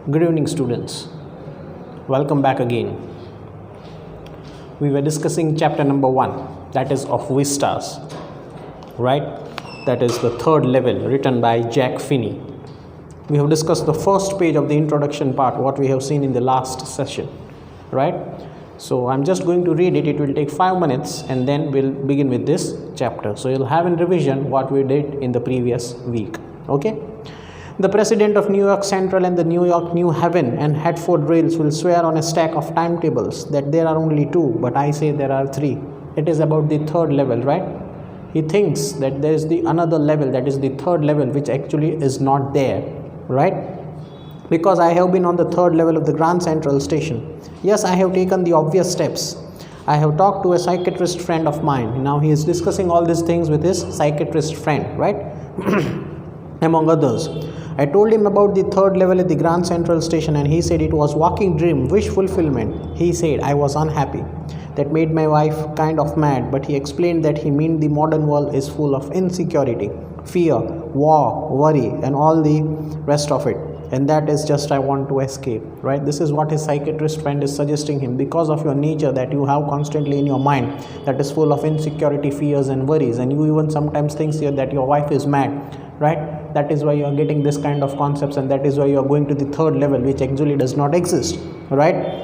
Good evening, students. Welcome back again. We were discussing chapter number 1, that is of Vitas, right? That is the third level written by Jack Finney. We have discussed the first page of the introduction part, what we have seen in the last session, right? So I'm just going to read it. It will take 5 minutes and then we'll begin with this chapter. So you'll have in revision what we did in the previous week, okay? The president of New York Central and the New York New Haven and Hartford Rails will swear on a stack of timetables that there are only 2, but I say there are 3. It is about the third level, right? He thinks that there is the another level, that is the third level, which actually is not there, right? Because I have been on the third level of the Grand Central Station. Yes, I have taken the obvious steps. I have talked to a psychiatrist friend of mine. Now he is discussing all these things with his psychiatrist friend, right? Among others. I told him about the third level at the Grand Central Station and he said it was walking dream, wish fulfillment. He said I was unhappy. That made my wife kind of mad, but he explained that he meant the modern world is full of insecurity, fear, war, worry and all the rest of it. And that is just I want to escape, right? This is what his psychiatrist friend is suggesting him. Because of your nature that you have constantly in your mind that is full of insecurity, fears and worries, and you even sometimes think here that your wife is mad, right? That is why you are getting this kind of concepts, and that is why you are going to the third level, which actually does not exist, right?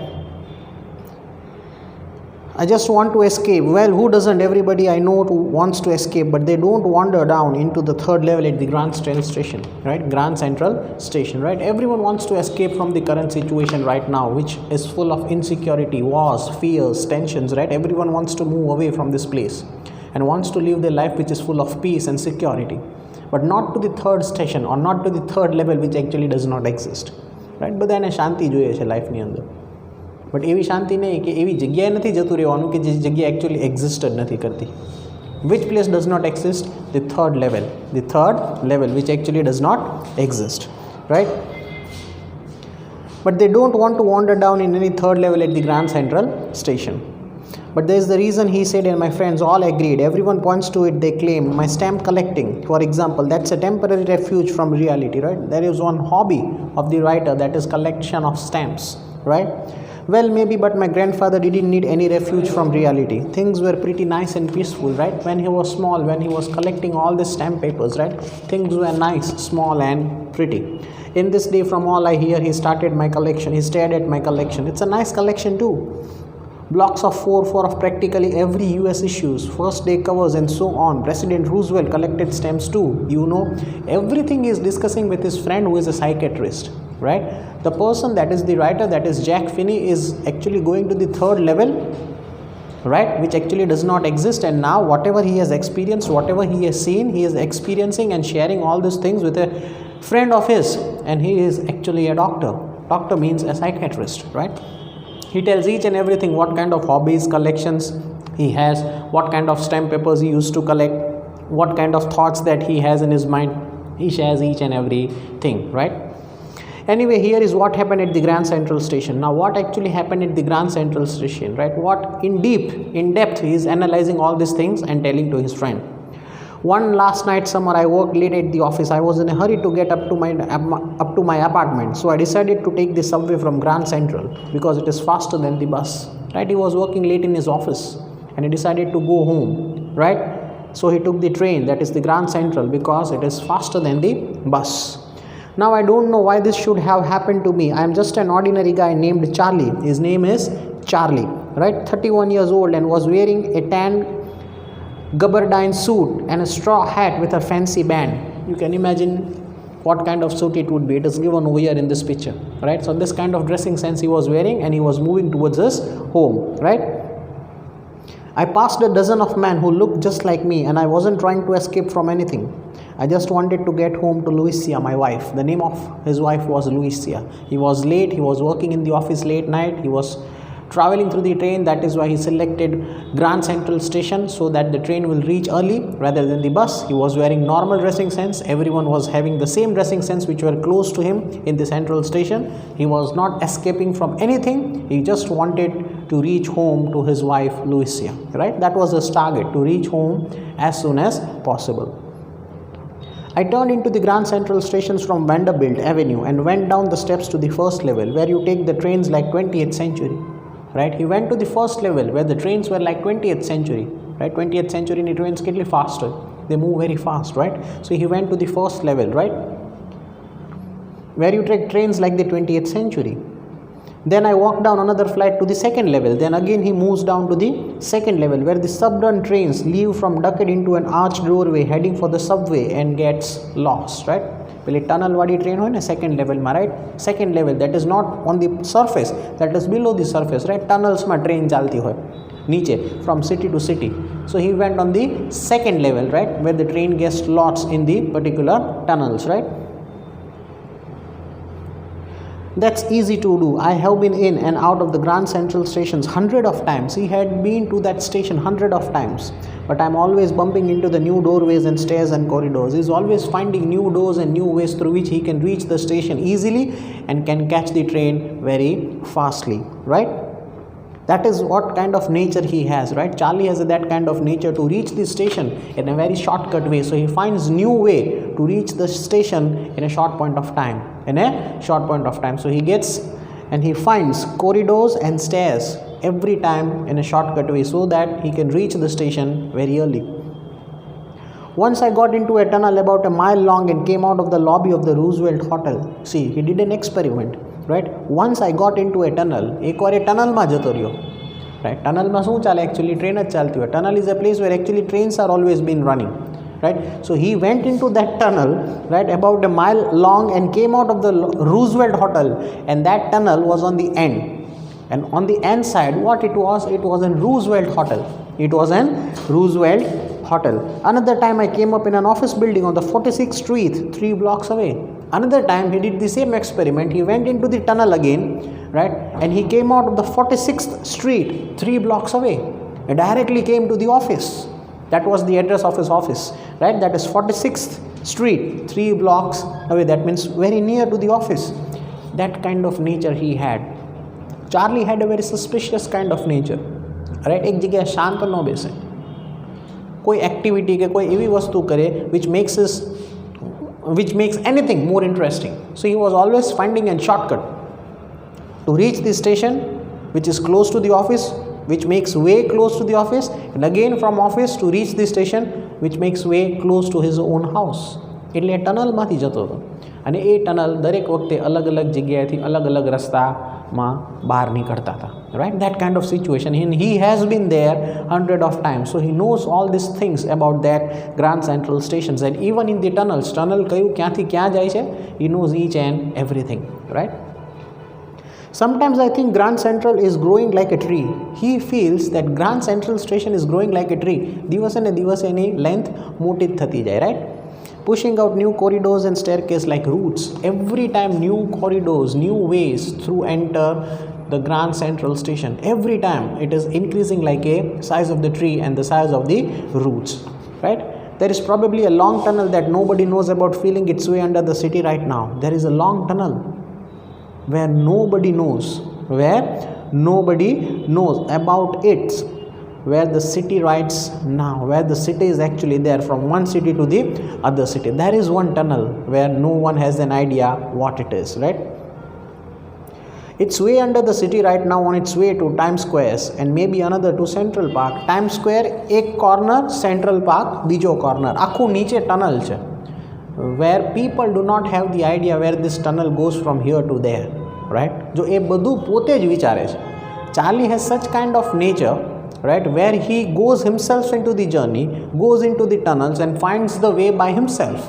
I just want to escape. Well, who doesn't? Everybody I know wants to escape, but they don't wander down into the third level at the Grand Central Station, right? Grand Central Station, right? Everyone wants to escape from the current situation right now, which is full of insecurity, wars, fears, tensions, right? Everyone wants to move away from this place and wants to live their life which is full of peace and security, but not to the third station or not to the third level, which actually does not exist, right? બધાને શાંતિ જોઈએ છે લાઈફની અંદર, but એવી શાંતિ નહીં કે એવી જગ્યાએ નથી જતું રહેવાનું કે જે જગ્યા એકચ્યુઅલી એક્ઝિસ્ટ જ નથી કરતી. Which place does not exist? The third level. The third level, which actually does not exist, right? But they don't want to wander down in any third level at the Grand Central Station. But there is the reason, he said, and my friends all agreed. Everyone points to it, they claim. My stamp collecting, for example, that's a temporary refuge from reality, right? There is one hobby of the writer, that is collection of stamps, right? Well, maybe, but my grandfather didn't need any refuge from reality. Things were pretty nice and peaceful, right? When he was small, when he was collecting all the stamp papers, right? Things were nice, small and pretty. In this day, from all I hear, he started my collection. He stared at my collection. It's a nice collection too. Blocks of 4 of practically every US issues, first day covers and so on. President Roosevelt collected stamps too. You know, everything he is discussing with his friend who is a psychiatrist, right? The person that is the writer, that is Jack Finney, is actually going to the third level, right? Which actually does not exist, and now whatever he has experienced, whatever he has seen, he is experiencing and sharing all these things with a friend of his, and he is actually a doctor. Doctor means a psychiatrist, right? He tells each and everything, what kind of hobbies, collections he has, what kind of stamp papers he used to collect, what kind of thoughts that he has in his mind. He shares each and everything, right? Anyway, here is what happened at the Grand Central Station. Now, what actually happened at the Grand Central Station, right? What in depth, he is analyzing all these things and telling to his friend. One last night summer, I worked late at the office. I was in a hurry to get up to my apartment, so I decided to take the subway from Grand Central because it is faster than the bus, right? He was working late in his office and he decided to go home, right? So he took the train, that is the Grand Central, because it is faster than the bus. Now I don't know why this should have happened to me. I am just an ordinary guy named Charlie. His name is Charlie, right? 31 years old and was wearing a tan gabardine suit and a straw hat with a fancy band. You can imagine what kind of suit it would be. It is given over here in this picture, right? So this kind of dressing sense he was wearing, and he was moving towards his home, right? I passed a dozen of men who looked just like me, and I wasn't trying to escape from anything. I just wanted to get home to Louisa, my wife. The name of his wife was Louisa. He was late. He was working in the office late night. He was traveling through the train. That is why he selected Grand Central Station, so that the train will reach early rather than the bus. He was wearing normal dressing sense. Everyone was having the same dressing sense which were close to him in the central station. He was not escaping from anything. He just wanted to reach home to his wife Louisa, right? That was his target, to reach home as soon as possible. I turned into the Grand Central stations from Vanderbilt Avenue and went down the steps to the first level where you take the trains like 20th century. Right? He went to the first level where the trains were like 20th century. Right? 20th century ni trains getly faster. They move very fast, right? So he went to the first level, right? Where you take trains like the 20th century. Then I walked down another flight to the second level. Then again he moves down to the second level where the suburban trains leave from ducked into an arched doorway heading for the subway and gets lost, right? પેલી tunnel વાળી train હોય ને second લેવલમાં, right? Second level that is not on the surface, that is below the surface, right? ટનલ્સમાં train ચાલતી હોય નીચે from city to city. So he went on the second level, right, where the train gets લોટ્સ in the particular tunnels, right? That's easy to do. I have been in and out of the Grand Central stations hundred of times. He had been to that station hundred of times. But I'm always bumping into the new doorways and stairs and corridors. He's always finding new doors and new ways through which he can reach the station easily and can catch the train very fastly, right? That is what kind of nature he has, right? Charlie has that kind of nature to reach the station in a very shortcut way. So he finds new way to reach the station in a short point of time. So he gets and he finds corridors and stairs every time in a shortcut way so that he can reach the station very early. Once I got into a tunnel about a mile long and came out of the lobby of the Roosevelt Hotel. See, he did an experiment, right? Once I got into a tunnel, એક વાર એ ટનલમાં જતો રહ્યો, right? ટનલમાં શું ચાલે? Actually train જ ચાલતી હોય. Tunnel is a place where actually trains are always been running, right? So he went into that tunnel, right, about a mile long and came out of the Roosevelt Hotel, and that tunnel was on the end. And on the end side, what it was an Roosevelt Hotel. It was an Roosevelt Hotel. Another time I came up in an office building on the 46th Street, 3 blocks away. Another time he did the same experiment. He went into the tunnel again, right, and he came out of the 46th Street, 3 blocks away, and directly came to the office. That was the address of his office, right? That is 46th Street, 3 blocks away. That means very near to the office. That kind of nature he had. Charlie had a very suspicious kind of nature, right? એક જગ્યાએ શાંત ન બેસે, કોઈ activity કે કોઈ એવી વસ્તુ કરે which makes anything more interesting. So he was always finding a shortcut to reach the station which is close to the office, which makes way close to the office, and again from office to reach the station which makes way close to his own house. એટલે એ ટનલમાંથી જતો હતો અને એ tunnel દરેક વખતે અલગ અલગ જગ્યાએથી અલગ અલગ રસ્તામાં બહાર નીકળતા હતા, right? That kind of situation, and he has been there hundred of times, so he knows all these things about that Grand Central stations. And even in the tunnels, tunnel કયું ક્યાંથી ક્યાં જાય છે, he knows each and everything, right? Sometimes I think Grand Central is growing like a tree. He feels that Grand Central station is growing like a tree. દિવસે ને દિવસે એની length મોટી જ થતી જાય, right? Pushing out new corridors and staircase like roots. Every time new corridors, new ways through enter the Grand Central station. Every time it is increasing like a size of the tree and the size of the roots, right? There is probably a long tunnel that nobody knows about feeling its way under the city right now. There is a long tunnel where nobody knows about it, where the city rides now, where the city is actually there from one city to the other city. There is one tunnel where no one has an idea what it is, right? It's way under the city right now on its way to Times Square and maybe another to Central Park. Times Square एक corner, Central Park બીજો corner. આખું નીચે tunnel છે where people do not have the idea where this tunnel goes from here to there, right? જો એ બધું પોતે જ વિચારે છે. Charlie has such kind of nature, right, where he goes himself into the journey, goes into the tunnels and finds the way by himself.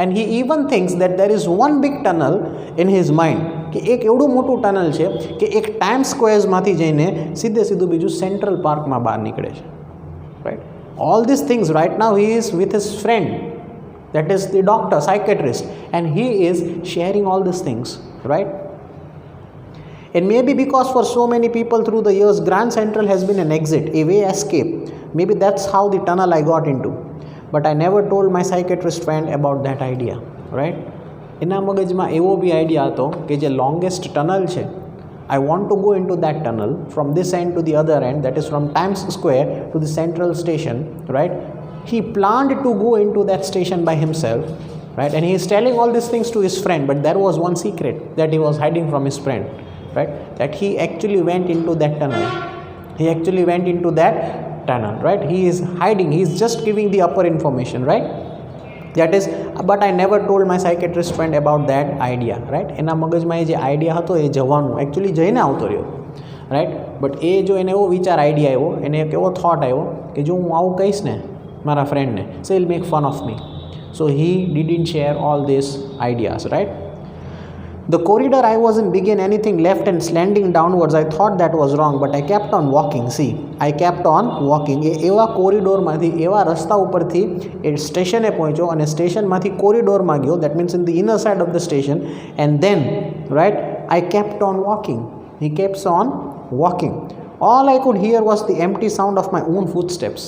And he even thinks that there is one big tunnel in his mind, કે એક એવડું મોટું tunnel છે કે એક time સ્ક્વેર્સમાંથી જઈને સીધે સીધું બીજું સેન્ટ્રલ પાર્કમાં બહાર નીકળે છે, right? All these things right now he is with his friend, that is the doctor, psychiatrist, and he is sharing all these things, right? And maybe because for so many people through the years Grand Central has been an exit, a way escape. Maybe that's how the tunnel I got into. But I never told my psychiatrist friend about that idea, right? એના મગજમાં એવો બી idea હતો કે જે longest tunnel છે, I want to go into that tunnel from this end to the other end, that is from Times Square to the Central Station, right? He planned to go into that station by himself, right? And he is telling all these things to his friend, but there was one secret that he was hiding from his friend, right? That he actually went into that tunnel. He actually went into that tunnel, right? He is hiding. He is just giving the upper information, right? That is, but I never told my psychiatrist friend about that idea, right? એના મગજમાં એ જે idea હતો એ જવાનું actually જઈને આવતો રહ્યો, right? But એ જો એને એવો વિચાર આઈડિયા આવ્યો, એને એક એવો થોટ આવ્યો કે જો હું આવું કહીશ ને મારા ફ્રેન્ડને, so will make fun of me. So he didn't share all these ideas, right? The corridor I was in began anything left and slanting downwards. I thought that was wrong, but I kept on walking. See, I kept on walking. એવા કોરિડોરમાંથી, એવા રસ્તા ઉપરથી એ સ્ટેશને પહોંચ્યો અને સ્ટેશનમાંથી કોરિડોરમાં ગયો. That means in the inner side of the station. And then, right, I kept on walking. He kept on walking. All I could hear was the empty sound of my own footsteps.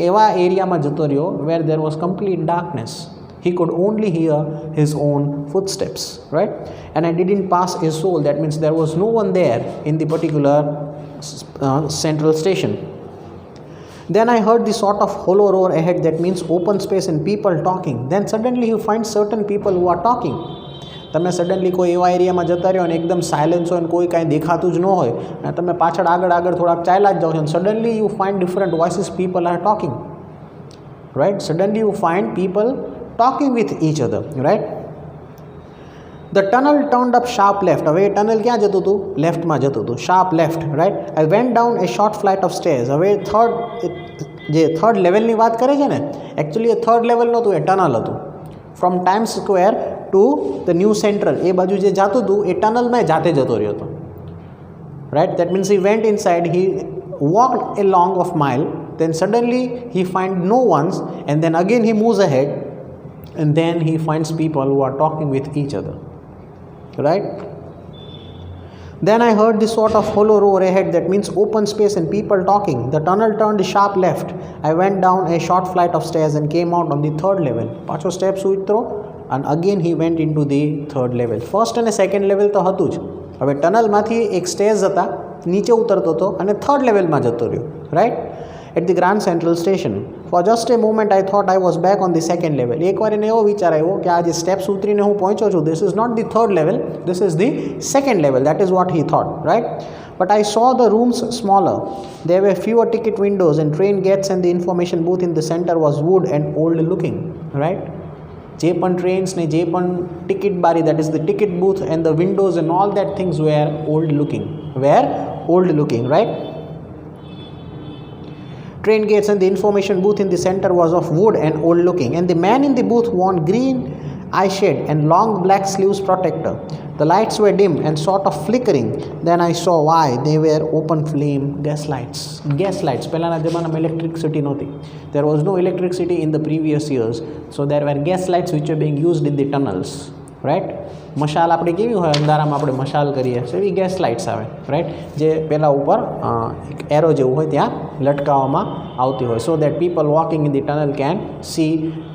એવા એરિયામાં જતો રહ્યો where there was complete darkness. He could only hear his own footsteps, right? And I didn't pass a soul. That means there was no one there in the particular central station. Then I heard the sort of hollow roar ahead. That means open space and people talking. Then suddenly you find certain people who are talking. તમે suddenly કોઈ એવા એરિયામાં જતા રહ્યો અને એકદમ silence હોય અને કોઈ કાંઈ દેખાતું જ ન હોય અને તમે પાછળ આગળ થોડાક ચાલ્યા જ જાઓ છો, suddenly you find different voices, people are talking, right? Suddenly you find people talking with each other, right? The tunnel turned up sharp left. હવે એ ટનલ ક્યાં જતું હતું? લેફ્ટમાં જતું હતું, sharp left, right? I went down a short flight of stairs. હવે third લેવલની વાત કરે છે ને, એકચ્યુઅલી એ થર્ડ લેવલ નહોતું, એ ટનલ હતું. From Times Square to the New Central, એ બાજુ જે જતું હતું એ ટનલમાં જાતે જતો રહ્યો હતો, right? That means he went inside, he walked a long of mile, then suddenly he find no ones, and then again he moves ahead, and then he finds people who are talking with each other, right? Then I heard this sort of hollow roar ahead. That means open space and people talking. The tunnel turned sharp left. I went down a short flight of stairs and came out on the third level. પાછો steps ઉતરો and again he went into the third level. First અને second level તો હતું જ. હવે ટનલમાંથી એક stairs હતા, નીચે ઉતરતો હતો અને થર્ડ લેવલમાં જતો રહ્યો, right? At the Grand Central Station. For just a moment I thought I was back on the second level. એકવાર એને એવો વિચાર આવ્યો કે આ જે સ્ટેપ્સ ઉતરીને હું પહોંચ્યો છું, this is not the third level, this is the second level. That is what he thought, right? But I saw the rooms smaller. There were fewer ticket windows and train gates, and the information booth in the center was wood and old looking, right? જે પણ trains ને જે પણ ticket બારી, that is the ticket booth, and the windows and all that things were old looking, right? Train gates and the information booth in the center was of wood and old looking, and the man in the booth wore green eye shade and long black sleeves protector. The lights were dim and sort of flickering. Then I saw why. They were open flame gas lights. પહેલાના જમાનામાં electricity નહોતી. There was no electricity in the previous years, so there were gas lights which were being used in the tunnels, right? મશાલ આપણે કેવી હોય, અંધારામાં આપણે મશાલ કરીએ, so એવી ગેસ લાઇટ્સ આવે, રાઈટ? જે પહેલાં ઉપર એક એરો જેવું હોય ત્યાં લટકાવવામાં આવતી હોય, so that people walking in the tunnel can see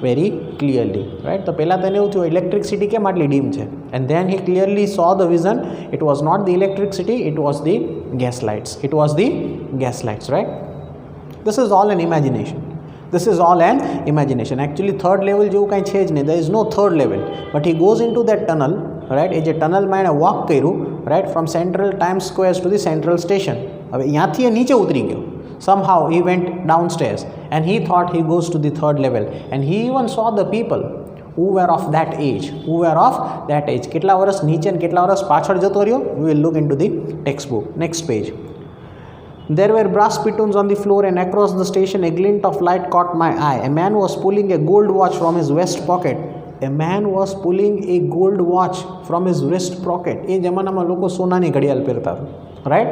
very clearly, right? તો પહેલાં તેને એવું થયું ઇલેક્ટ્રિસિટી કેમ આટલી ડીમ છે, and then he clearly saw the vision. It was not the electricity, it was the gas lights, right? This is all an imagination. Actually third level જેવું કાંઈ છે જ નહીં. There is no third level, but he goes into that tunnel, right? એ જે ટનલમાં એણે walk કર્યું, right, from central Times Square to the central station. હવે ત્યાંથી એ નીચે ઉતરી ગયો. Somehow he went downstairs and he thought he goes to the third level, and he even saw the people who were of that age. કેટલા વર્ષ નીચે અને કેટલા વર્ષ પાછળ જતો રહ્યો? We will look into the textbook. Next page. There were brass spittoons on the floor, and across the station a glint of light caught my eye. A man was pulling a gold watch from his vest pocket. એ જમાનામાં લોકો સોનાની ઘડિયાળ પહેરતા, right?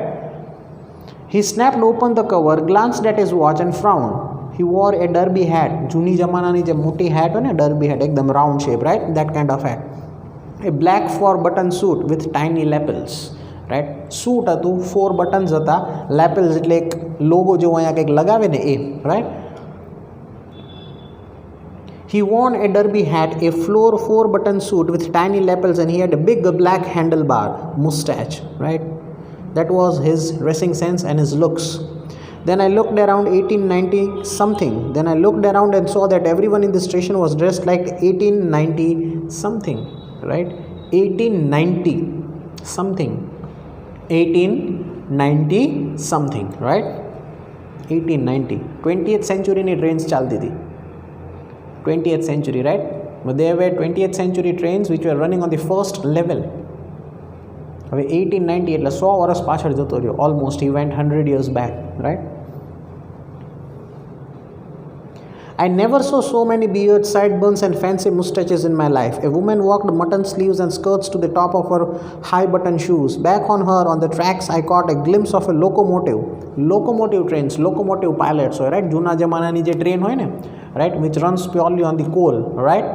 He snapped open the cover, glanced at his watch and frowned. He wore a derby hat. જૂની જમાનાની જે મોટી hat હોય ને, derby hat, એકદમ round shape, right? That kind of hat. A black 4-button suit with tiny lapels. Right? Suit હતું, 4 buttons હતા, લેપલ્સ એટલે એક લોગો જેવો અહીંયા કંઈક લગાવે ને એ, right? He wore a derby hat, a 4-button suit with tiny lapels, and he had a big black handlebar mustache, right? That was his dressing sense and his looks. Then I looked around 1890 something. Then I looked around and saw that everyone in the station was dressed like 1890 something, right? 1890 something. 1890 something, right? 1890. 20th century ની trains ચાલતી હતી. 20th century, right? But there were 20th century trains which were running on the first level. હવે 1890 એટલે 100 વર્ષ પાછળ જતો રહ્યો. Almost he went 100 years back, right? I never saw so many beards, sideburns and fancy moustaches in my life. A woman walked mutton sleeves and skirts to the top of her high button shoes. Back on her on the tracks I caught a glimpse of a locomotive. Locomotive trains, locomotive pilots, right? જૂના જમાનાની જે train હોય ને, right, which runs purely on the coal, right?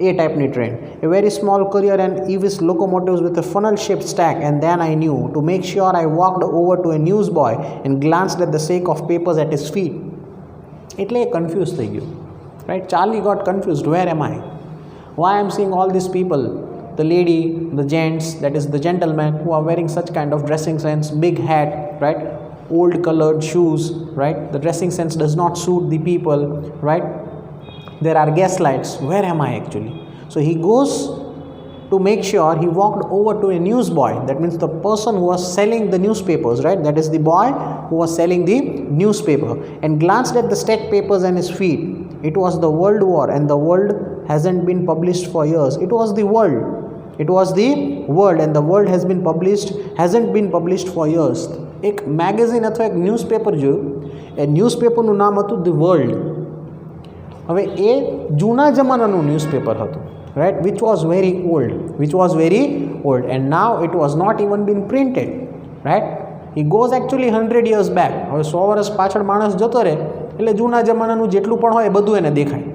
A type ની train. A very small courier and Evis locomotives with a funnel shaped stack, and then I knew. To make sure I walked over to a newsboy and glanced at the sack of papers at his feet. એટલે confuse થઈ ગયું, right? Charlie got confused. Where am I? Why I am seeing all this people, the lady, the gents, that is the gentleman who are wearing such kind of dressing sense, big hat, right? Old colored shoes, right? The dressing sense does not suit the people, right? There are gaslights. Where am I actually? So he goes to make sure. He walked over to a newsboy, that means the person who was selling the newspapers, right? That is the boy who was selling the newspaper, and glanced at the stacked papers and his feet. It was the World War, and the world hasn't been published for years. It was the world. It was the world, and the world hasn't been published for years. એક magazine અથવા એક newspaper જોયું. એ ન્યૂઝપેપરનું નામ હતું the world. હવે એ જૂના જમાનાનું newspaper હતું, right? Which was very old, and now it was not even been printed, right? He goes actually 100 years back. હવે 100 વર્ષ પાછળ માણસ જતો રહે એટલે જૂના જમાનાનું જેટલું પણ હોય એ બધું એને દેખાય.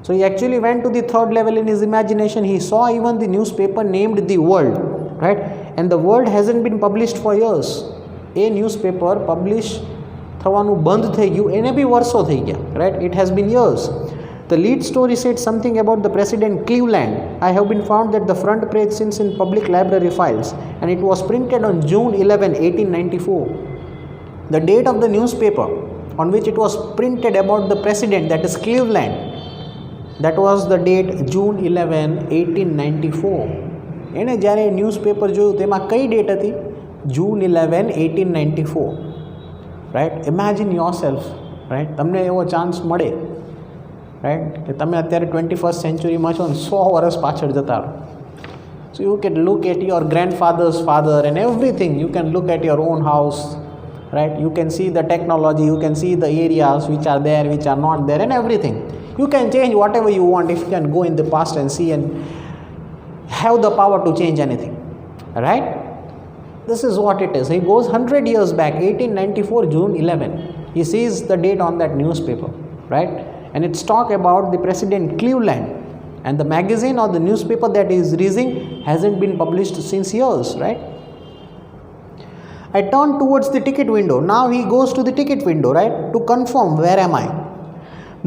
So he actually went to the third level in his imagination. He saw even the newspaper named The World, right? And the world hasn't been published for years. A newspaper publish થવાનું બંધ થઈ ગયું, એને બી વર્ષો થઈ ગયા, right? It has been years. The lead story said something about the President Cleveland. I have been found that the front page since in public library files, and it was printed on June 11, 1894. The date of the newspaper on which it was printed about the president, that is Cleveland, that was the date June 11, 1894. એને જ્યારે newspaper જોયું તેમાં કઈ date હતી? June 11, 1894, right? Imagine yourself, right? તમને એવો chance મળે, right, કે તમે અત્યારે 21st સેન્ચુરીમાં છો ને 100 વર્ષ પાછળ જતા રહો. So you can look at your grandfather's father and everything. You can look at your own house, right? You can see the technology, you can see the areas which are there, which are not there, and everything. You can change whatever you want if you can go in the past and see and have the power to change anything, right? This is what it is. He goes 100 years back, 1894, June 11. He sees the date on that newspaper, right? And it's talk about the President Cleveland, and the magazine or the newspaper that he is reading hasn't been published since years, right? I turned towards the ticket window. Now he goes to the ticket window, right, to confirm where am I,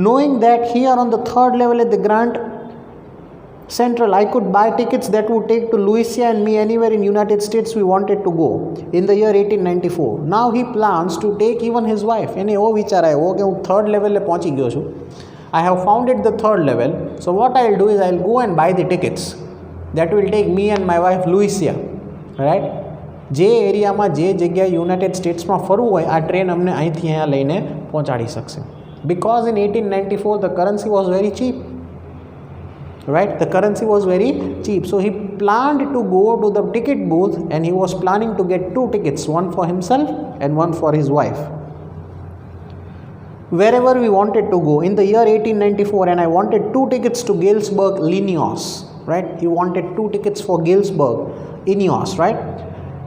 knowing that here on the third level at the Grand Central I could buy tickets that would take to Louisiana and me anywhere in United States we wanted to go in the year 1894. Now he plans to take even his wife. એને એવો વિચાર આવ્યો કે હું third લેવલે પહોંચી ગયો છું. I have founded the third level, so what I'll do is I'll go and buy the tickets that will take me and my wife Louisiana, right? જે એરિયામાં જે જગ્યાએ યુનાઇટેડ સ્ટેટ્સમાં ફરવું હોય આ ટ્રેન અમને અહીંથી અહીંયા લઈને પહોંચાડી શકશે. Because in 1894 the currency was very cheap, right? The currency was very cheap. So he planned to go to the ticket booth and he was planning to get 2 tickets, one for himself and one for his wife. Wherever we wanted to go in the year 1894, and I wanted 2 tickets to Galesburg, Illinois, right? He wanted 2 tickets for Galesburg, Illinois, right?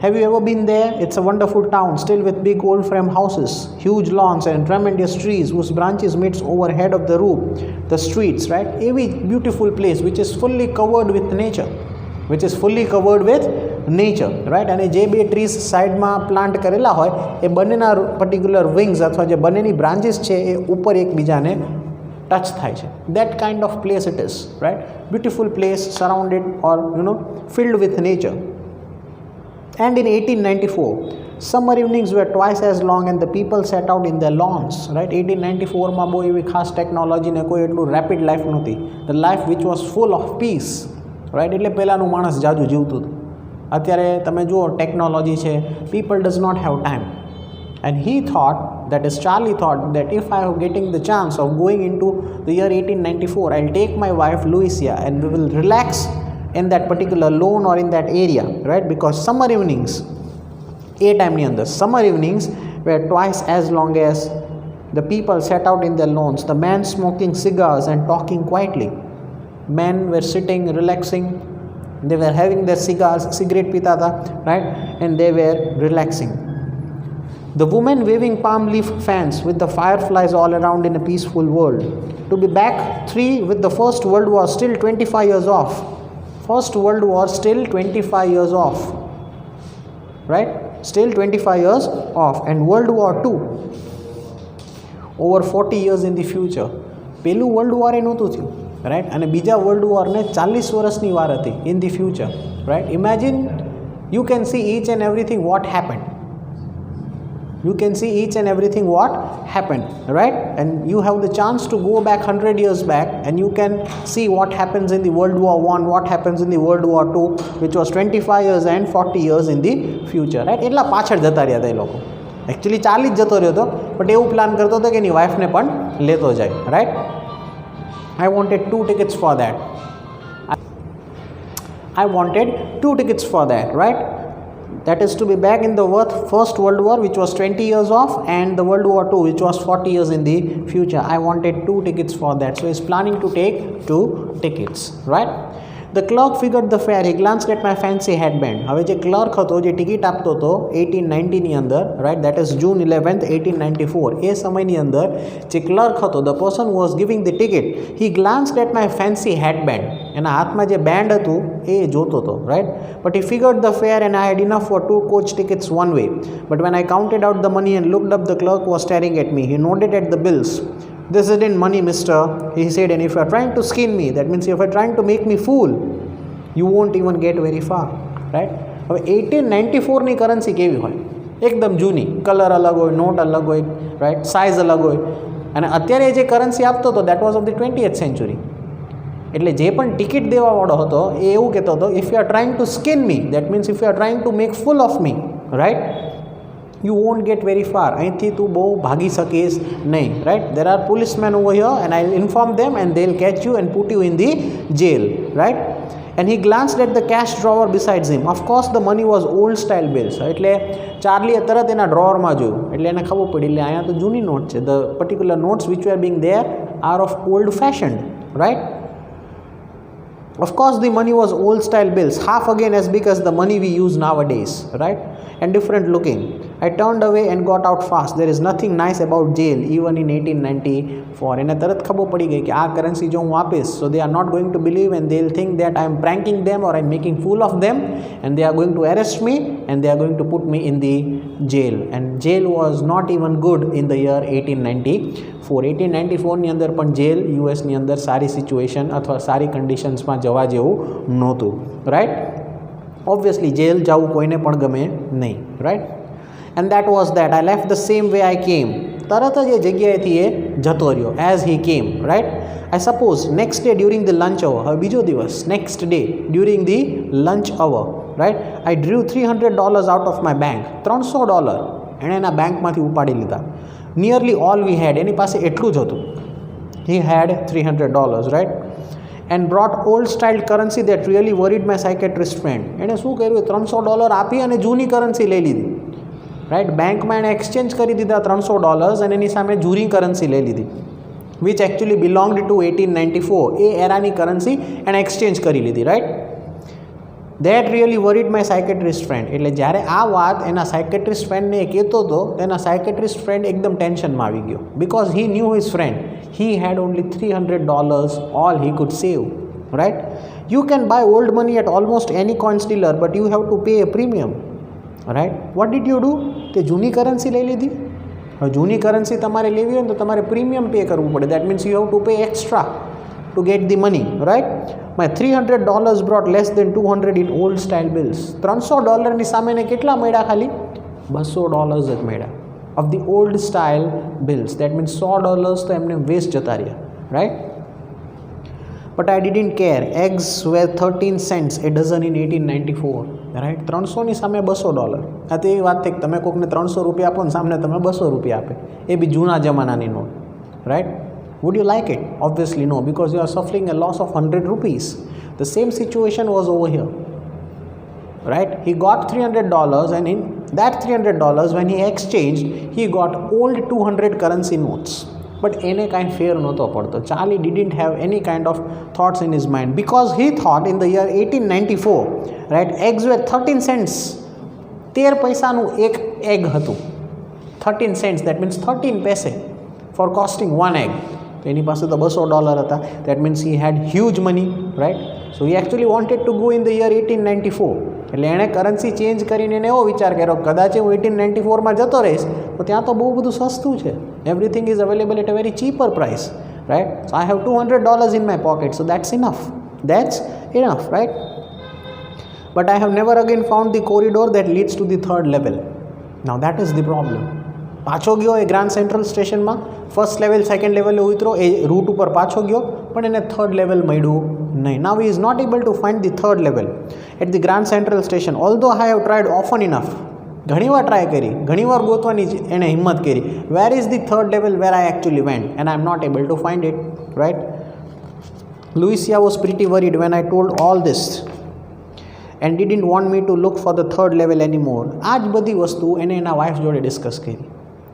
Have you ever been there? It's a wonderful town, still with big old frame houses, huge lawns and tremendous trees whose branches meet overhead of the roof, the streets, right? A beautiful place which is fully covered with nature, right? અને જે બે trees સાઈડમાં plant કરેલા હોય એ બંનેના particular wings અથવા જે બંનેની બ્રાન્ચીસ છે એ ઉપર એકબીજાને ટચ થાય છે. That kind of place it is, right? Beautiful place surrounded or filled with nature. And in 1894, summer evenings were twice as long and the people sat out in their lawns, right? 1894 માં બહુ એવી ખાસ technology ને કોઈ એટલું rapid life નહોતી. The life which was full of piece, right? એટલે પહેલાંનું માણસ જાજુ જીવતું હતું. અત્યારે તમે જુઓ ટેકનોલોજી છે, people does not have time. And he thought, that is Charlie thought, that if I am getting the chance of going into the year 1894, I'll take my wife Louisa and we will relax in that particular lawn or in that area, right? Because summer evenings, summer evenings were twice as long as the people sat out in their lawns, the men smoking cigars and talking quietly. Men were sitting, relaxing, they were having their cigars, cigarette pita tha, right? And they were relaxing. The women waving palm leaf fans with the fireflies all around in a peaceful world. To be back 3 with the First World War still 25 years off. First World War still 25 years off, right? Still 25 years off. And World War II over 40 years in the future. પેલું world war એ નહોતું થયું, right? અને બીજા world વોરને 40 વર્ષની વાર હતી in the future, right? Imagine you can see each and everything what happened. You can see each and everything what happened, right? And you have the chance to go back 100 years back and you can see what happens in the World War I, what happens in the World War II, which was 25 years and 40 years in the future, right? એટલા પાછળ જતા રહ્યા હતા એ લોકો. Actually 40 જતો રહ્યો હતો, but એવું પ્લાન કરતો હતો કે એની વાઈફને પણ લેતો જાય, right? I wanted 2 tickets for that. I wanted 2 tickets for that, right? That is to be back in the First World War, which was 20 years off, and the World War II, which was 40 years in the future. I wanted 2 tickets for that. So he's planning to take 2 tickets, right? The clerk figured the fare. He glanced at my fancy headband. હવે જે clerk હતો, જે ticket આપતો હતો 1890ની અંદર, right? That is June 11th, 1894. એ સમયની અંદર જે ક્લર્ક હતો, the person who was giving the ticket, he glanced at my fancy headband. એના હાથમાં જે બેન્ડ હતું એ જોતો હતો, right? But he figured the fare and I had enough for 2 coach tickets one way. But when I counted out the money and looked up, the clerk was staring at me. He nodded at the bills. This isn't money, mister, he said, and if you are trying to skin me, that means if you are trying to make me fool, you won't even get very far, right? હવે 1894ની currency કેવી હોય? એકદમ જૂની, colour અલગ હોય, not અલગ હોય, right? Size અલગ હોય. અને અત્યારે જે કરન્સી આપતો હતો that was of the 20th century. એટલે જે પણ ટિકિટ દેવાવાળો હતો એ એવું કહેતો હતો, if you are trying to skin me, that means if you are trying to make full of me, right? You won't get very far. અહીંથી તું બહુ ભાગી શકીશ નહીં, right? There are policemen over here and I'll inform them and they'll catch you and put you in the jail, right? And he glanced at the cash drawer beside him. Of course the money was old style bills. એટલે ચાર્લીએ તરત એના ડ્રોવરમાં જોયું, એટલે એને ખબર પડી, એટલે અહીંયા તો જૂની નોટ છે. The particular notes which were being there are of old fashioned, right? Of course the money was old style bills, half again as big as the money we use nowadays, right? And different looking. I turned away and got out fast. There is nothing nice about jail even in 1894. એને તરત ખબર પડી ગઈ કે આ currency જો હું આપીશ, so they are not going to believe and they'll think that I am pranking them or I am making fool of them and they are going to arrest me and they are going to put me in the jail. And jail was not even good in the year 1894. 1894ની અંદર પણ jail યુએસની અંદર સારી situation અથવા સારી કન્ડિશન્સમાં જવા જેવું નહોતું, right? Obviously jail જવું કોઈને પણ ગમે નહીં, right? And that was that. I left the same way I came. તરત જ એ જગ્યાએથી એ જતો રહ્યો, as he came, right? I suppose next day during the lunch hour, હવે બીજો દિવસ, next day during the lunch hour, right? I drew $300 out of my bank. $300 એણે એના બેંકમાંથી ઉપાડી લીધા. Nearly all we had. એની પાસે એટલું જ હતું. He had $300, right? And brought old style currency that really worried my psychiatrist friend. એણે શું કર્યું? $300 આપી અને જૂની કરન્સી લઈ લીધી, રાઈટ? બેંકમાં એણે એક્સચેન્જ કરી દીધા $300 અને એની સામે જૂની કરન્સી લઈ લીધી, વિચ એકચ્યુઅલી બિલોંગ્ડ ટુ 1894. એ એરાની કરન્સી એણે એક્સચેન્જ કરી લીધી, right? That really worried my psychiatrist friend. એટલે જ્યારે આ વાત એના સાયકેટ્રિસ્ટ ફ્રેન્ડને એ કહેતો હતો તો એના સાયકેટ્રિસ્ટ ફ્રેન્ડ એકદમ ટેન્શનમાં આવી ગયો, because he new his friend. He had only $300, all he could save, right? You can buy old money at almost any coins dealer, but you have to pay a premium, right? What did you do? તે જૂની currency લઈ લીધી. હવે જૂની currency તમારે લેવી હોય ને તો તમારે પ્રીમિયમ પે કરવું પડે. That means you have to pay extra to get the money, right? My $300 brought less than 200 in old style bills. $300 સામે ને કેટલા મળ્યા ખાલી? $200 જ મળ્યા of the old style bills. That means $100 તો એમને વેસ્ટ જતા રહ્યા, right? But I didn't care. Eggs were 13 cents a dozen in 1894. Right? 300 ની સામે $200. આ તો એ વાત થઈ કે તમે કોકને 300 રૂપિયા આપો ને સામે તમે 200 રૂપિયા આપે. એ બી જૂના જમાનાની not, right? Would you like it? Obviously no, because you are suffering a loss of 100 rupees. The same situation was over here, right? He got $300 and in that $300 when he exchanged, he got old 200 currency notes. But એને કાંઈ ફેર નહોતો પડતો. Charlie didn't have any kind of thoughts in his mind because he thought in the year 1894, right, eggs were 13 cents. 13 પૈસાનું એક egg હતું. 13 cents, that means 13 પૈસે for costing one egg. તો એની પાસે તો $200 હતા. That means he had huge money, right? So he actually wanted to go in the year 1894. એટલે એણે કરન્સી ચેન્જ કરીને એને એવો વિચાર કર્યો કદાચ હું 1894માં જતો રહીશ તો ત્યાં તો બહુ બધું સસ્તું છે. Everything is available at a very cheaper price, right? So I have $200 in my pocket, so that's enough. That's enough, right? But I have never again found the corridor that leads to the third level. Now that is the problem. પાછો ગયો એ grand central સ્ટેશનમાં, first level second લેવલે ઉતરો, એ route ઉપર પાછો ગયો પણ એને થર્ડ લેવલ મળ્યું નહીં. Now he is not able to find the third level at the Grand Central Station, although I have tried often enough. ઘણીવાર ટ્રાય કરી, ઘણીવાર ગોતવાની એણે હિંમત કરી. Where is the third level where I actually went? And I am not able to find it, right? Lucia was pretty worried when I told all this and didn't want me to look for the third level anymore. આ જ બધી વસ્તુ એને એના wife જોડે discuss કરી,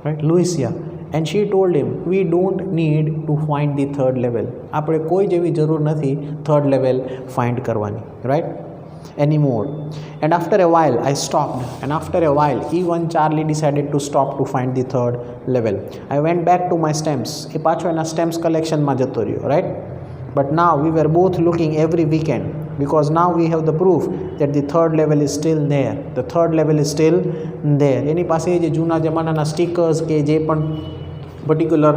right? Lucia. And she told him, we don't need to find the third level. આપણે કોઈ જેવી જરૂર નથી third level find કરવાની, right? Anymore. And after a while I stopped, and after a while even Charlie decided to stop to find the third level. I went back to my stamps. એ પાછો એના stamps collection માં જતો રહ્યો, right? But now we were both looking every weekend because now we have the proof that the third level is still there. The third level is still there. એની પાસે જે જૂના જમાનાના stickers કે જે પણ પર્ટિક્યુલર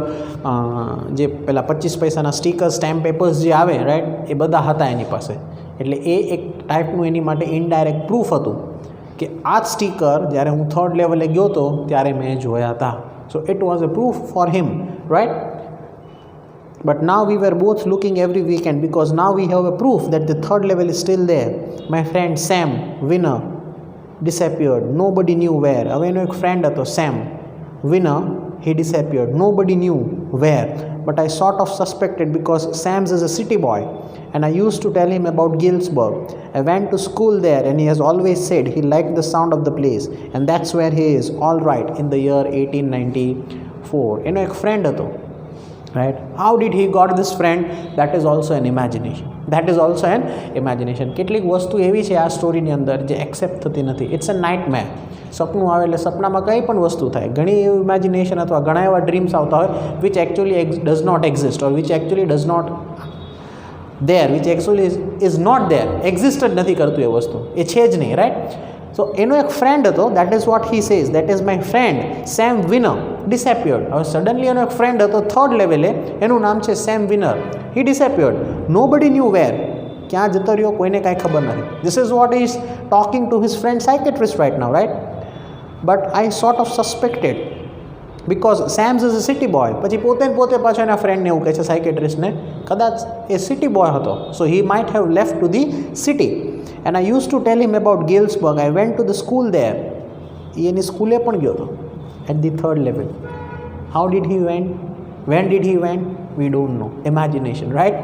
જે પેલા 25 પૈસાના સ્ટીકર્સ સ્ટેમ્પ પેપર્સ જે આવે, રાઈટ, એ બધા હતા એની પાસે. એટલે એ એક ટાઈપનું એની માટે ઇનડાયરેક્ટ પ્રૂફ હતું કે આ જ સ્ટીકર જ્યારે હું થર્ડ લેવલે ગયો હતો ત્યારે મેં જોયા હતા. So it was a proof for him, right? But now we were both looking every weekend because now we have a proof that the third level is still there. My friend Sam, winner, disappeared. Nobody knew where. હવે એનો એક friend હતો same, winner, he disappeared. Nobody knew where. But I sort of suspected because Sam's is a city boy and I used to tell him about Gilsburg. I went to school there and he has always said he liked the sound of the place and that's where he is, all right, in the year 1894. એનો એક friend હતો, right? How did he got this friend? That is also an imagination. That is also an imagination. કેટલીક વસ્તુ એવી છે આ સ્ટોરીની અંદર જે એક્સેપ્ટ થતી નથી. It's a nightmare. સપનું આવે એટલે સપનામાં કંઈ પણ વસ્તુ થાય, ઘણી એવી ઇમેજિનેશન અથવા ઘણા એવા ડ્રીમ્સ આવતા હોય which actually does not exist or which actually does not there, which actually is not there, exist જ નથી કરતું એ વસ્તુ, એ છે જ નહીં, રાઈટ? સો એનો એક ફ્રેન્ડ હતો, that is what he says, that is my friend Sam Weiner disappeared. હવે સડનલી એનો એક ફ્રેન્ડ હતો થર્ડ લેવલે, એનું નામ છે Sam Weiner, he disappeared. Nobody knew where, ક્યાં જતો રહ્યો કોઈને કાંઈ ખબર નથી. This is what is talking to his friend psychiatrist right now, right? But I sort of suspected because Sam's is a city boy. પછી પોતે પાછો એના ફ્રેન્ડને એવું કહે છે સાયકેટ્રિસ્ટને, કદાચ એ સિટી બોય હતો, so he might have left to the city. And I used to tell him about Galesburg. I went to the school there. એની સ્કૂલે પણ ગયો હતો at the third level. How did he went? When did he went? We don't know. Imagination, right?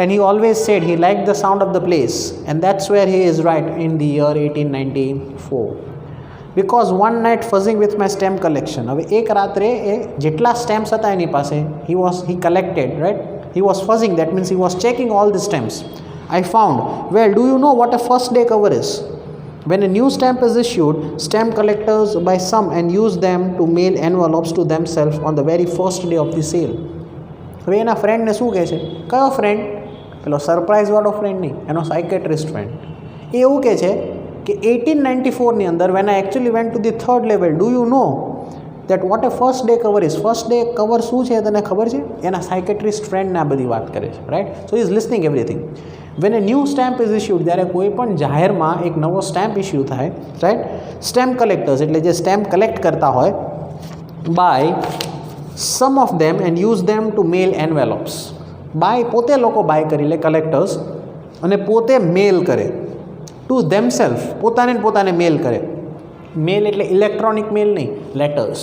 And he always said he liked the sound of the place, and that's where he is right in the year 1894. Because one night fuzzing with my stamp collection. હવે એક રાત્રે એ જેટલા stamps હતા એની પાસે he collected, right? He was fuzzing, that means he was checking all the stamps. I found, well, do you know what a first day cover is? When a new stamp is issued, stamp collectors buy some and use them to mail envelopes to themselves on the very first day of the sale. હવે એના ફ્રેન્ડને શું કહે છે? કયો friend? પેલો સરપ્રાઇઝવાળો friend નહીં, એનો સાયકેટ્રિસ્ટ ફ્રેન્ડ. એ એવું કહે છે કે 1894ની અંદર when I actually went to the third level, do you know that what a first day cover is. First day cover શું છે તને ખબર છે? એના સાયકેટ્રિસ્ટ ફ્રેન્ડને આ બધી વાત કરે છે, right? So is listening everything. When a new stamp is issued, ત્યારે કોઈ પણ જાહેરમાં એક નવો સ્ટેમ્પ ઇશ્યુ થાય, રાઈટ? સ્ટેમ્પ કલેક્ટર્સ એટલે જે સ્ટેમ્પ કલેક્ટ કરતા હોય, buy some of them and use them to mail envelopes. Buy પોતે લોકો બાય કરી લે કલેક્ટર્સ અને પોતે મેલ કરે ટુ ધેમસેલ્ફ, પોતાને મેલ કરે. મેલ એટલે ઇલેક્ટ્રોનિક મેલ નહીં, લેટર્સ,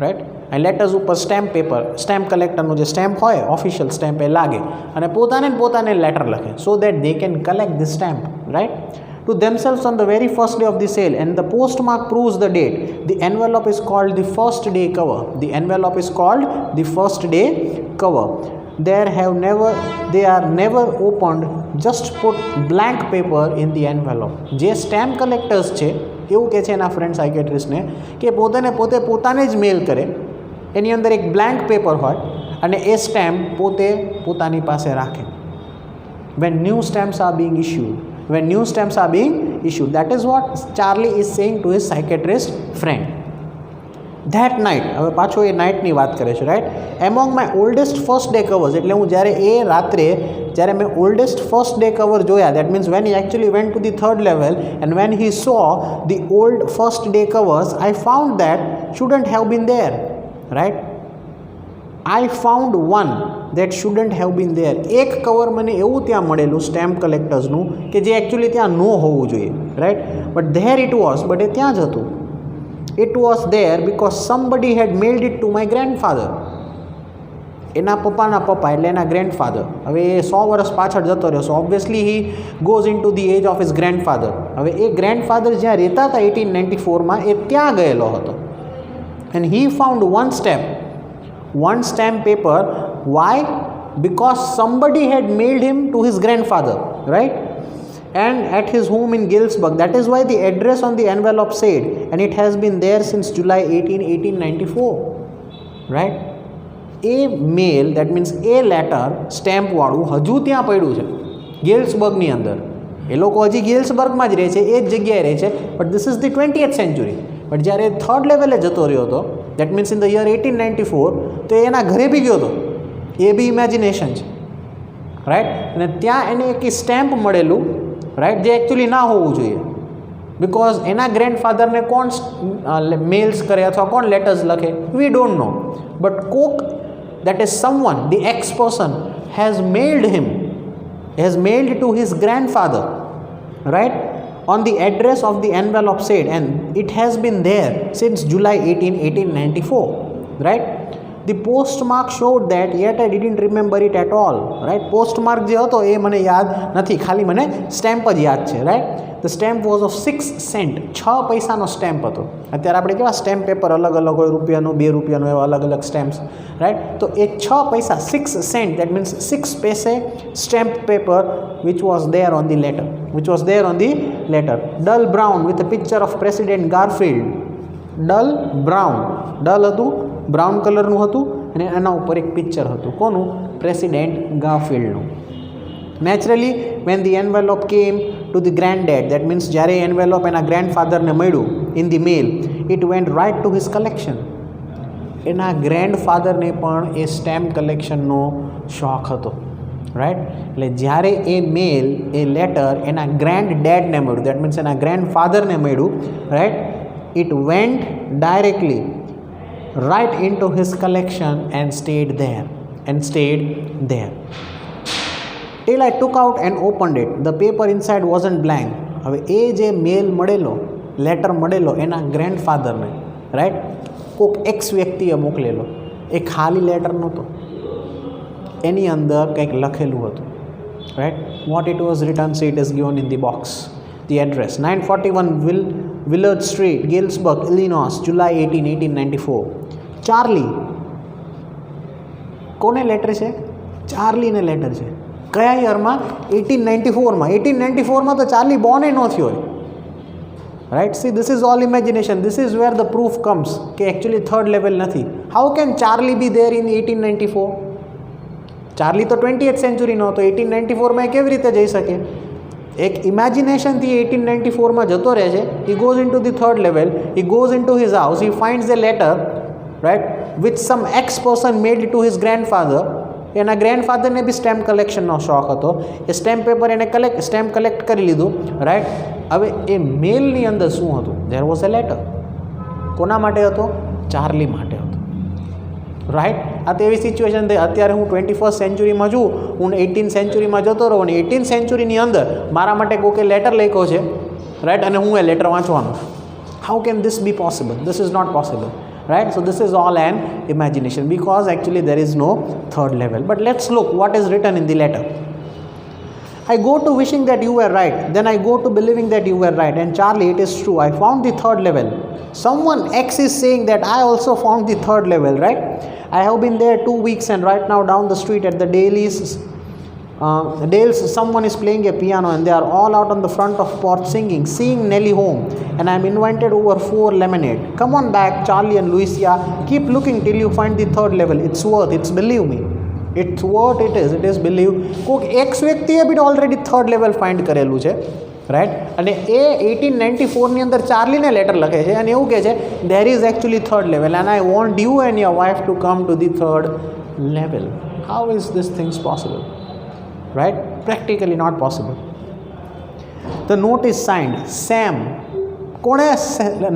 રાઈટ? અને લેટર્સ ઉપર સ્ટેમ્પ પેપર, સ્ટેમ્પ કલેક્ટરનું જે સ્ટેમ્પ હોય ઓફિશિયલ સ્ટેમ્પ એ લાગે અને પોતાને લેટર લખે so that they can collect the stamp, right? To themselves on the very first day of the sale, and the postmark proves the date. The envelope is called the first day cover. The envelope is called the first day cover. They are never opened. Just put blank paper in the envelope. જે stamp collectors છે એવું કહે છે એના friend સાયકેટ્રિસ્ટને કે પોતાને જ મેલ કરે, એની અંદર એક બ્લેન્ક પેપર હોય અને એ સ્ટેમ્પ પોતાની પાસે રાખે. When new stamps are being issued, that is what Charlie is saying to his psychiatrist friend. That night, હવે પાછો એ નાઇટની વાત કરે છે, right? Among my oldest first day covers, એટલે હું જ્યારે મેં ઓલ્ડેસ્ટ ફર્સ્ટ ડે કવર જોયા, that means when he actually went to the third level and when he so the old first day covers, I found that shouldn't have been there, right? I found one that shouldn't have been there. એક cover મને એવું ત્યાં મળેલું stamp કલેક્ટર્સનું કે જે actually ત્યાં ન હોવું જોઈએ, right? But there it was, but એ ત્યાં જ હતું. It was there because somebody had mailed it to my grandfather. એના પપ્પાના પપ્પા એટલે એના ગ્રેન્ડફાધર. હવે એ 100 વર્ષ પાછળ જતો રહ્યો, so obviously he goes into the age of his grandfather. હવે એ ગ્રેન્ડફાધર જ્યાં રહેતા હતા 1894માં, એ ત્યાં ગયેલો હતો. And he found one stamp paper. Why? Because somebody had mailed him to his grandfather, right? And at his home in Gilsburg. That is why the address on the envelope said, and it has been there since July 1894, right? A mail, that means a letter stamp વાળું હજુ ત્યાં પડ્યું છે ગેલ્સબર્ગની અંદર. એ લોકો હજી ગેલ્સબર્ગમાં જ રહે છે, એ જ જગ્યાએ રહે છે. But this is the 20th century. But જ્યારે થર્ડ લેવલે જતો રહ્યો હતો, that means in the year 1894, તો એના ઘરે બી ગયો હતો. એ બી ઇમેજિનેશન છે, રાઈટ? અને ત્યાં એને એક સ્ટેમ્પ મળેલું, રાઈટ, જે એકચ્યુઅલી ના હોવું જોઈએ. બિકોઝ એના ગ્રેન્ડફાધરને કોણ મેલ્સ કરે અથવા કોણ લેટર્સ લખે, વી ડોન્ટ નો. બટ કોક, that is someone, the ex person has mailed to his grandfather, right, on the address of the envelope said, and it has been there since July 1894, right? The postmark showed that, yet I didn't remember it at all, right? Postmark જે હતો એ મને યાદ નથી, ખાલી મને stamp જ યાદ છે, right? The stamp was of 6 cents, 6 પૈસાનો સ્ટેમ્પ હતો. અત્યારે આપણે કેવા સ્ટેમ્પ પેપર અલગ અલગ હોય, રૂપિયાનું, 2 રૂપિયાનું, એવા અલગ અલગ સ્ટેમ્પ્સ, રાઈટ? તો એ 6 પૈસા, 6 cents, that means 6 paise stamp paper which was there on the letter. Dull brown with a picture of President Garfield. Dull હતું, બ્રાઉન કલરનું હતું અને એના ઉપર એક પિક્ચર હતું. કોનું? પ્રેસિડેન્ટ ગારફિલ્ડનું. Naturally when the envelope came to the granddad, that means જ્યારે એન્વેલોપ એના ગ્રેન્ડફાધરને મળ્યું in the mail, it went right to his collection. એના ગ્રેન્ડફાધરને પણ એ સ્ટેમ્પ કલેક્શનનો શોખ હતો, રાઈટ? એટલે જ્યારે એ મેલ, એ લેટર એના ગ્રેન્ડ ડેડને મળ્યું, દેટ મીન્સ એના ગ્રેન્ડફાધરને મળ્યું, right, it went directly right into his collection and stayed there. Till I took out and opened it. The paper inside wasn't blank. હવે એ જે મેલ મળેલો, લેટર મળેલો એના ગ્રેન્ડફાધરને, રાઈટ, કોઈક એક્સ વ્યક્તિએ મોકલેલો, એ ખાલી લેટર નહોતો, એની અંદર કંઈક લખેલું હતું, right? What it was return, so it is given in the box. The address 941 Willard Street, Galesburg, Illinois, July 18, 1894. Charlie, કોને લેટર છે? ચાર્લીને લેટર છે. કયા યરમાં? 1894માં. 1894માં તો ચાર્લી બોર્ન ન થયો હોય, right? See, this is all imagination. This is where the proof comes કે actually third level નથી. How can Charlie be there in 1894? Charlie તો 20th સેન્ચુરીનો હતો, 1894માં કેવી રીતે જઈ શકે? એક ઇમેજિનેશનથી 1894માં જતો રહે છે. હી goes into the third level, he goes in to his house, he ફાઇન્ડ્સ A letter, right, which some ex person made to his grandfather. એના ગ્રેન્ડફાધરને બી સ્ટેમ્પ કલેક્શનનો શોખ હતો. એ સ્ટેમ્પ પેપર એને સ્ટેમ્પ કલેક્ટ કરી લીધું, રાઈટ. હવે એ મેલની અંદર શું હતું? There was a letter. કોના માટે હતો? ચાર્લી માટે હતો, રાઈટ. આ તો એવી સિચ્યુએશન થઈ, અત્યારે હું 21st સેન્ચુરીમાં છું, હું 18th સેન્ચુરીમાં જતો રહું અને 18th સેન્ચુરીની અંદર મારા માટે કોઈકે લેટર લખ્યો છે, રાઈટ, અને હું એ લેટર વાંચવાનું. How can this be possible? This is not possible, right? So this is all an imagination, because actually there is no third level. But let's look what is written in the letter. I go to wishing that you were right, then I go to believing that you were right, and Charlie, it is true, I found the third level. Someone X is saying that I also found the third level, right? I have been there 2 weeks, and right now down the street at the Dale's someone is playing a piano, and they are all out on the front of porch singing, seeing Nelly home, and I am invited over 4 lemonade. Come on back, Charlie and Lucia, keep looking till you find the third level. It's worth, it's believe me, it's what it is believe. કોઈક x વ્યક્તિએ બી already third level find કરેલું છે, right. અને એ 1894ની અંદર ચાર્લીને letter લખે છે અને એવું કહે છે there is actually third level, and I want you and your wife to come to the third level. How is this things possible? Right? Practically not possible. The note is signed Sam. કોણે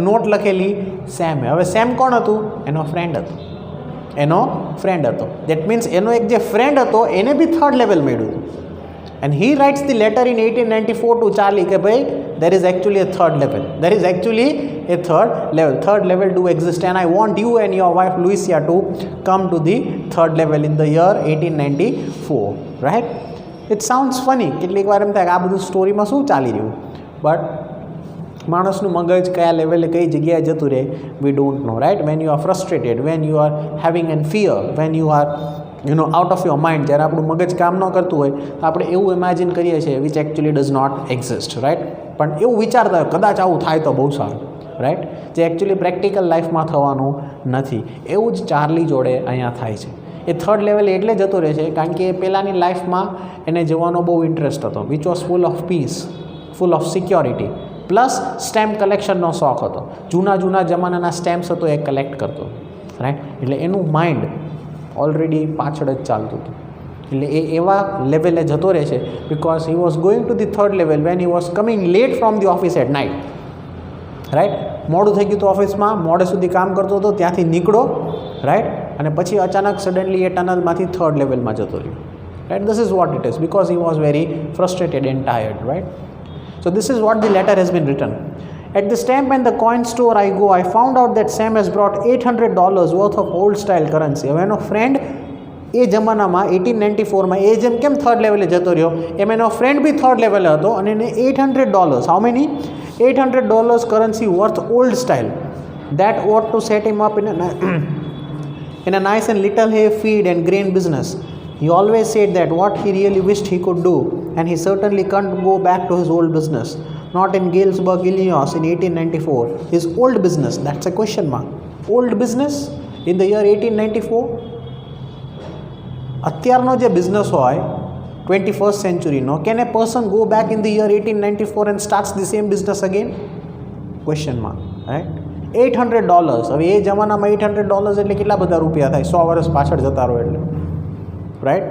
not લખેલી? Same. હવે same કોણ હતું? એનો friend હતો. એનો friend હતો. That means એનો એક જે ફ્રેન્ડ હતો એને બી થર્ડ લેવલ મળ્યું હતું. And he writes the letter in 1894 to Charlie કે ભાઈ there is actually a third level. There is actually a third level. Third level do exist, and I want you and your wife Lucia to come to the third level in the year 1894. Right? It sounds funny. કેટલીક વાર એમ થાય કે આ બધું સ્ટોરીમાં શું ચાલી રહ્યું, but માણસનું મગજ કયા લેવલે કઈ જગ્યાએ જતું રહે we don't know, right. When you are frustrated, when you are having an fear, when you are out of your mind, જ્યારે આપણું મગજ કામ ન કરતું હોય તો આપણે એવું ઇમેજિન કરીએ છીએ which actually does not exist, right. પણ એવું વિચારતા હોય કદાચ આવું થાય તો બહુ સારું, રાઈટ, જે એકચ્યુઅલી પ્રેક્ટિકલ લાઈફમાં થવાનું નથી. એવું જ ચાર્લી જોડે અહીંયા થાય છે. એ થર્ડ લેવલ એટલે જતો રહે છે કારણ કે પહેલાંની લાઈફમાં એને જવાનો બહુ ઇન્ટરેસ્ટ હતો, which was full of peace, full of security, plus stamp કલેક્શનનો શોખ હતો. જૂના જમાનાના સ્ટેમ્પ્સ હતો એ કલેક્ટ કરતો, રાઈટ. એટલે એનું માઇન્ડ ઓલરેડી પાછળ જ ચાલતું હતું. એટલે એ એવા લેવલે જતો રહે છે because he was going to the third level when he was coming late from the office at night, right. મોડું થઈ ગયું હતું ઓફિસમાં, મોડે સુધી કામ કરતો હતો, ત્યાંથી નીકળો, રાઈટ, અને પછી અચાનક સડનલી એ ટનલમાંથી થર્ડ લેવલમાં જતો રહ્યો, right. This is what it is because he was very frustrated and tired, right. So this is what the letter has been written. At the stamp and the coin store I go, I found out that Sam has brought $800 worth of old style currency. હવે એનો friend એ જમાનામાં 1894માં એ જેમ કેમ third લેવલે જતો રહ્યો એમ એનો friend બી third લેવલે હતો અને એને $800, how many? $800 currency worth old style. That ought to set him up in a nice and little hay feed and grain business. He always said that what he really wished he could do, and he certainly can't go back to his old business. Not in Galesburg, Illinois in 1894. His old business, that's a question mark. Old business in the year 1894? અત્યારનો જે business હોય 21st centuryનો, can a person go back in the year 1894 and starts the same business again? Question mark, right? $800. હવે એ જમાનામાં $800 એટલે કેટલા બધા રૂપિયા થાય? 100 વર્ષ પાછળ જતા રહો એટલે, right.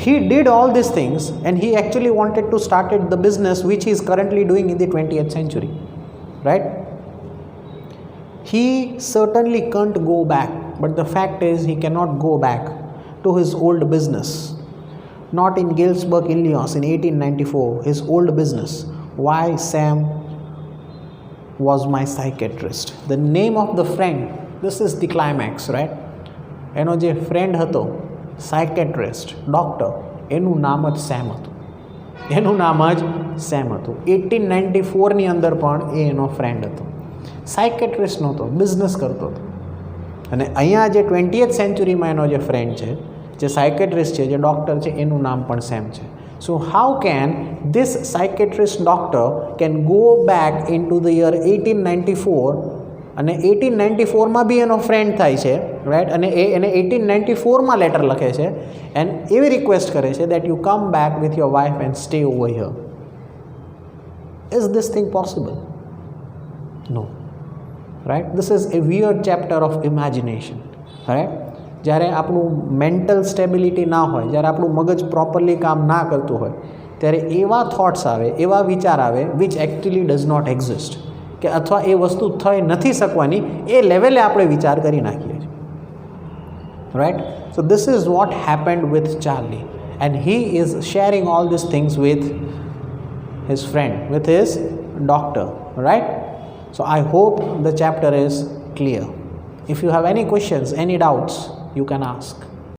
He did all these things and he actually wanted to start the business which he is currently doing in the 20th century, right. He certainly can't go back, but the fact is he cannot go back to his old business. Not in Galesburg, Illinois in 1894, his old business. Why? Sam was my psychiatrist. The name of the friend, this is the climax, right. એનો જે friend હતો psychiatrist, doctor, એનું નામ જ same હતું. એનું નામ જ સેમ હતું. 1894ની અંદર પણ એનો ફ્રેન્ડ હતો, સાયકેટ્રિસ્ટ નહોતો, બિઝનેસ કરતો હતો. અને અહીંયા જે 20th સેન્ચુરીમાં એનો જે ફ્રેન્ડ છે, જે સાયકેટ્રિસ્ટ છે, જે ડૉક્ટર છે, એનું નામ પણ સેમ છે. So how can this psychiatrist doctor can go back in to the year 1894? અને 1894માં બી એનો ફ્રેન્ડ થાય છે, રાઈટ. અને એને 1894માં લેટર લખે છે એન્ડ એવી રિક્વેસ્ટ કરે છે that you come back with your wife and stay over here. Is this thing possible? No. Right. This is a weird chapter of imagination. Right. જ્યારે આપણું મેન્ટલ સ્ટેબિલિટી ના હોય, જ્યારે આપણું મગજ પ્રોપરલી કામ ના કરતું હોય, ત્યારે એવા થોટ્સ આવે, એવા વિચાર આવે which actually does not exist, કે અથવા એ વસ્તુ થઈ નથી શકવાની એ લેવલે આપણે વિચાર કરી નાખીએ છીએ. Right. So this is vote happened with Charlie, and he is sharing all this things with his friend, with his doctor. Right. So I hope the chapter is clear. If you have any questions, any doubts, you can ask.